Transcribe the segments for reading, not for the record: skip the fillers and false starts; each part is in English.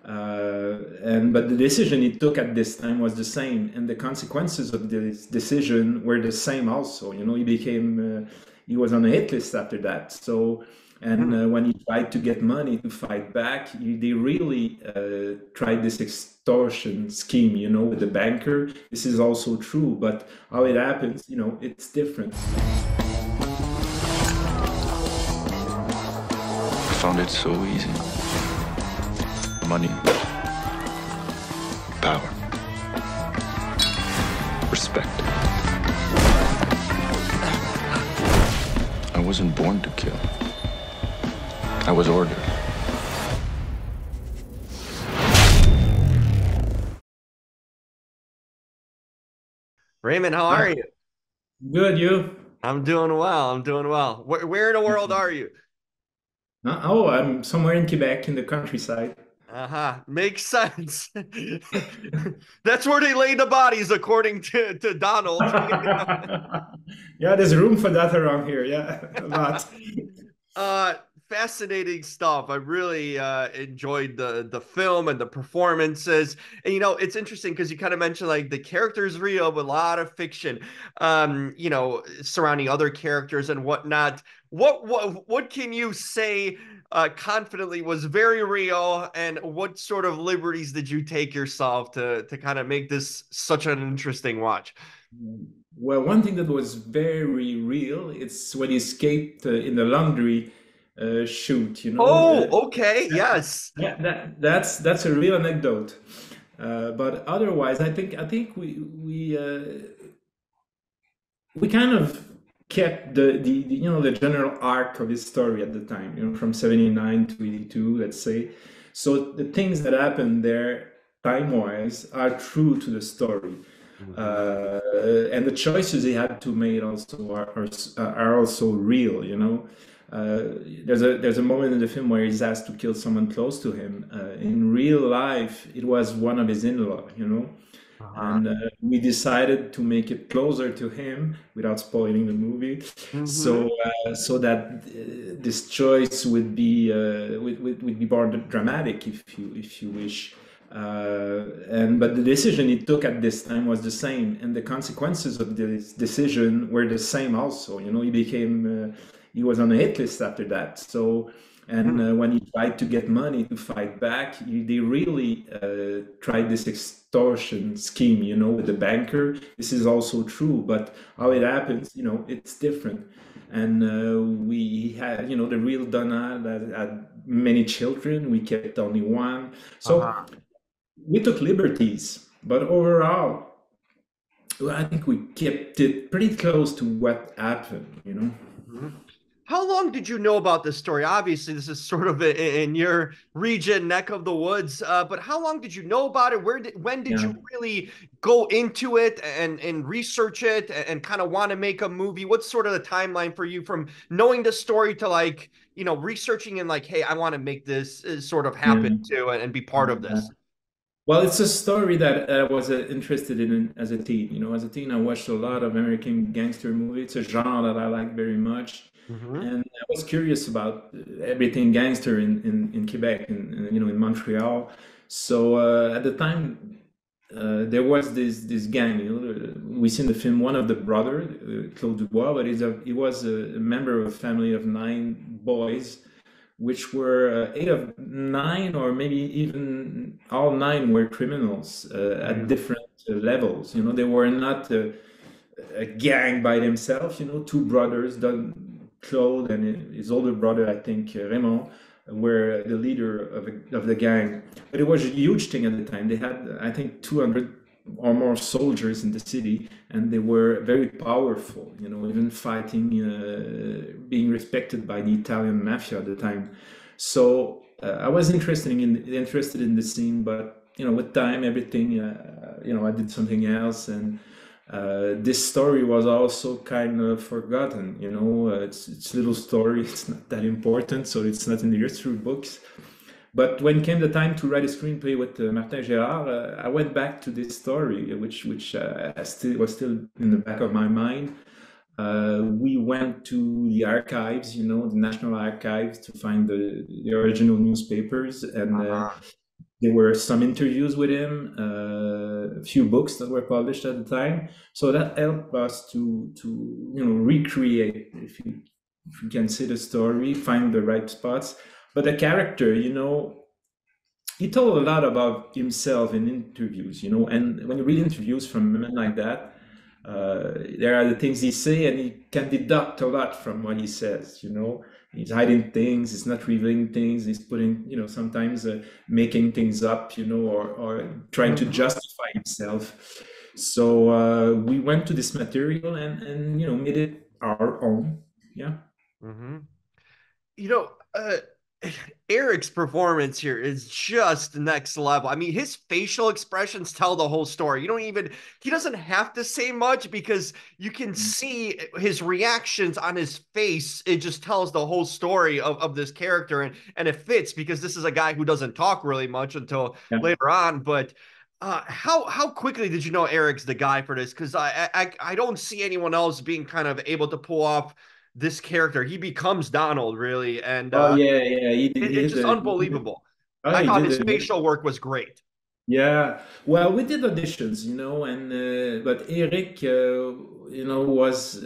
But the decision he took at this time was the same, and the consequences of this decision were the same also. He was on a hit list after that. So, and Hmm. when he tried to get money to fight back, they really tried this extortion scheme, with the banker. This is also true, but how it happens, it's different. I found it so easy. Money, power, respect. I wasn't born to kill. I was ordered. Raymond, how Hi, are you? good, you? I'm doing well. I'm doing well. Where in the world are you? Oh, I'm somewhere in Quebec in the countryside. Uh-huh. Makes sense. That's where they lay the bodies, according to Donald. Yeah, there's room for that around here. Yeah, a lot. Uh, Fascinating stuff. I really enjoyed the film and the performances. And it's interesting because you kind of mentioned like the characters real, but a lot of fiction. Surrounding other characters and whatnot. What can you say confidently was very real, and what sort of liberties did you take yourself to kind of make this such an interesting watch? Well, one thing that was very real, it's when he escaped in the laundry chute, Oh, okay, yes. yeah, that's a real anecdote. But otherwise, I think we kind of kept the general arc of his story at the time, from 79 to 82, let's say. So the things that happened there, time-wise, are true to the story. Mhm. uh, and the choices he had to make also are also real. There's a moment in the film where he's asked to kill someone close to him. In real life, it was one of his in-law. Uh-huh. And we decided to make it closer to him without spoiling the movie, Hmm. so that this choice would be more dramatic, if you wish. And but the decision he took at this time was the same, and the consequences of this decision were the same also. He was on a hit list after that. So, and when he tried to get money to fight back, they really tried this extortion scheme, with the banker. This is also true, but how it happens, it's different. And we had, the real Donna that had many children. We kept only one. So Uh-huh. we took liberties, but overall, well, I think we kept it pretty close to what happened. Mhm. How long did you know about this story? Obviously, this is sort of in your region, neck of the woods. But how long did you know about it? When did Yeah. you really go into it and research it and kind of want to make a movie? What's sort of the timeline for you from knowing the story to like, researching and like, hey, I want to make this sort of happen Yeah. too and be part of Yeah. this? Well, it's a story that I was interested in as a teen. As a teen, I watched a lot of American gangster movies. It's a genre that I like very much, Hmm. and I was curious about everything gangster in Quebec and in Montreal. So at the time, there was this gang. We see in the film one of the brother, Claude Dubois, but he was a member of a family of 9 boys, which were 8 of 9, or maybe even all 9 were criminals at Hmm. different levels. They were not a gang by themselves. Two brothers, Claude and his older brother, I think Raymond, were the leader of the gang. But it was a huge thing at the time. They had, I think, 200 or more soldiers in the city, and they were very powerful. Even fighting, being respected by the Italian mafia at the time. So I was interested in the scene, but with time, everything, I did something else, and this story was also kind of forgotten. It's a little story. It's not that important, so it's not in the history books. But when came the time to write a screenplay with Martin Gérard, I went back to this story, which was still in the back of my mind. We went to the archives, the National Archives, to find the original newspapers, and Uh-huh. There were some interviews with him, a few books that were published at the time. So that helped us to recreate, if you can see the story, find the right spots. But the character, he told a lot about himself in interviews, and when you read interviews from men like that, there are the things he say, and he can deduct a lot from what he says. He's hiding things, he's not revealing things, he's putting, sometimes making things up, or trying to justify himself. So we went to this material and made it our own. Yeah. Mm-hmm. Eric's performance here is just next level. I mean, his facial expressions tell the whole story. He doesn't have to say much because you can see his reactions on his face. It just tells the whole story of this character, and it fits because this is a guy who doesn't talk really much until later on. But how quickly did you know Eric's the guy for this? Because I don't see anyone else being kind of able to pull off this character. He becomes Donald, really, and it's just unbelievable. I thought his facial work was great. Yeah, well, we did auditions, and but Eric, was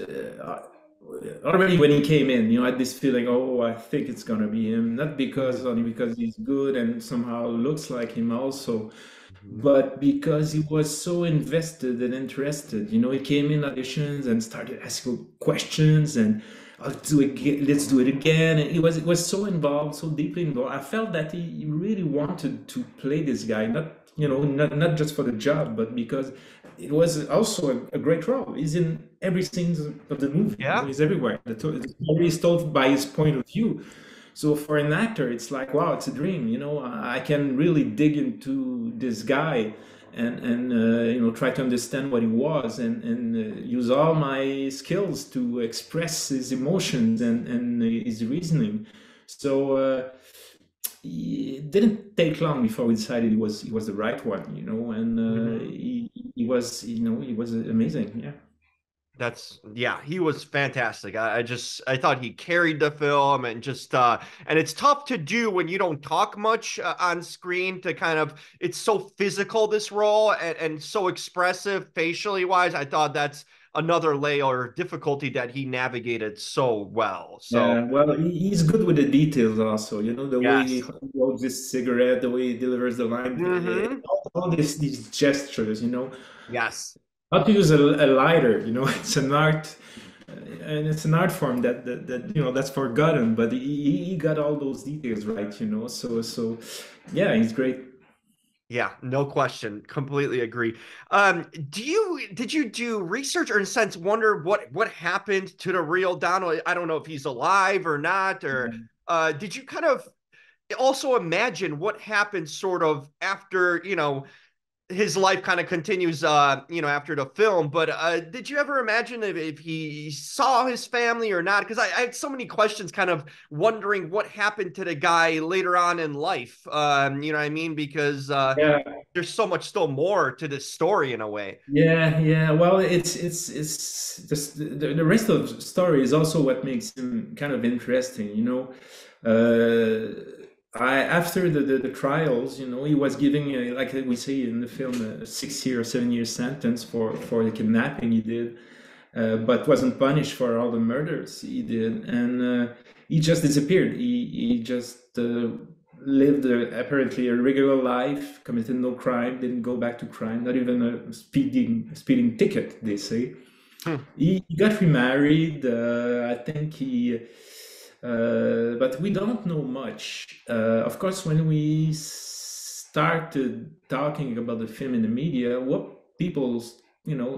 already when he came in, had this feeling, oh, I think it's gonna be him, not only because he's good and somehow looks like him also, but because he was so invested and interested. He came in auditions and started asking questions, and let's do it again. And it was so involved, so deeply involved. I felt that he really wanted to play this guy, not just for the job, but because it was also a great role. He's in every scene of the movie. Yeah. He's everywhere. The story is told by his point of view. So for an actor, it's like, wow, it's a dream. I can really dig into this guy and try to understand what he was and use all my skills to express his emotions and his reasoning. So it didn't take long before we decided he was the right one, and he was amazing. Yeah. He was fantastic. I thought he carried the film, and and it's tough to do when you don't talk much on screen to it's so physical, this role, and so expressive facially wise. I thought that's another layer of difficulty that he navigated so well. So yeah, well, he's good with the details also, the way he holds his cigarette, the way he delivers the line, all these gestures, Yes. How to use a lighter, it's an art, and it's an art form that that's forgotten, but he got all those details right, so yeah, he's great. Yeah, no question. Completely agree. Did you do research, or in a sense wonder what happened to the real Donald? I don't know if he's alive or not, or did you kind of also imagine what happened sort of after, his life kind of continues, after the film, but did you ever imagine if he saw his family or not? Because I had so many questions kind of wondering what happened to the guy later on in life. You know what I mean? Because there's so much still more to this story in a way. Yeah. Well, it's just the rest of the story is also what makes him kind of interesting, after the trials, he was giving, like we say in the film, a 6-year or 7-year sentence for the kidnapping he did, but wasn't punished for all the murders he did, and he just disappeared. He just lived apparently a regular life, committed no crime, didn't go back to crime, not even a speeding ticket, they say. He got remarried. I think but we don't know much. Of course, when we started talking about the film in the media, what people,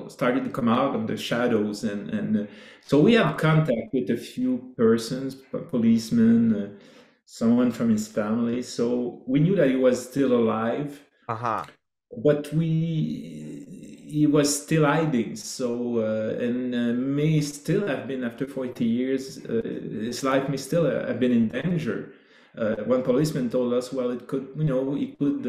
started to come out of the shadows, and so we had contact with a few persons, policemen, someone from his family. So we knew that he was still alive. But he was still hiding. So and may still have been, after 40 years, his life may still have been in danger. one policeman told us, well, it could, you know, it could.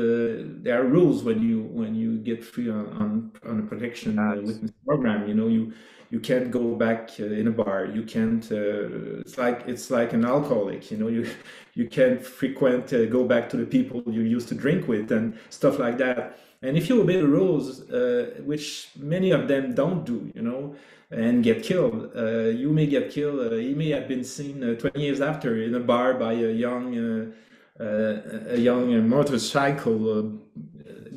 There are rules when you get free on a protection witness program. You know, you can't go back in a bar. You can't. It's like an alcoholic. You know, you can't frequent go back to the people you used to drink with and stuff like that. And if you obey the rules, which many of them don't do, you know, and get killed, you may get killed. He may have been seen 20 years after in a bar by a young motorcycle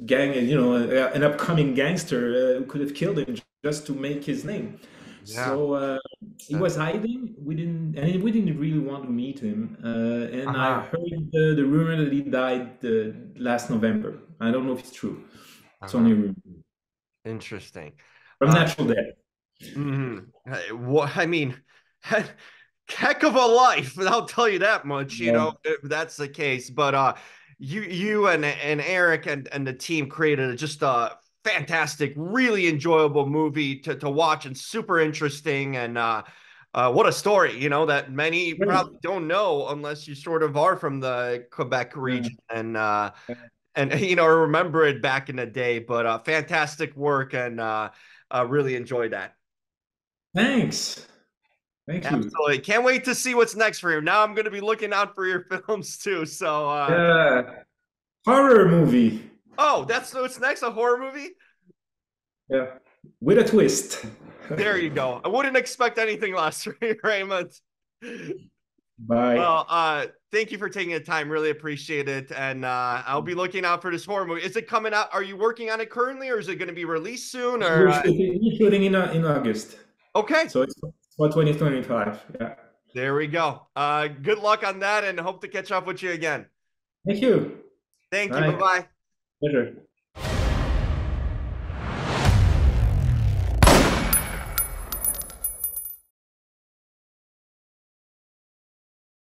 gang, you know, an upcoming gangster who could have killed him just to make his name. Yeah. So he was hiding. We didn't really want to meet him. And I heard the rumor that he died last November. I don't know if it's true. It's only a rumor. Interesting. From natural death. What I mean, heck of a life. I'll tell you that much. You know, if that's the case. But you and Eric and the team created just a fantastic, really enjoyable movie to watch and super interesting. And what a story, you know, that many probably don't know unless you sort of are from the Quebec region and you know, remember it back in the day. But fantastic work, and really enjoyed that. Thanks. Thank you. Absolutely. Can't wait to see what's next for you. Now I'm going to be looking out for your films too. So horror movie. Oh, that's what's next, a horror movie? Yeah. With a twist. There you go. I wouldn't expect anything less from you, Raymond. Bye. Well, thank you for taking the time. Really appreciate it. And I'll be looking out for this horror movie. Is it coming out? Are you working on it currently, or is it going to be released soon? Or we're shooting in August. Okay. So it's for 2025. Yeah. There we go. Good luck on that, and hope to catch up with you again. Thank you. Thank you. Bye-bye. Pleasure.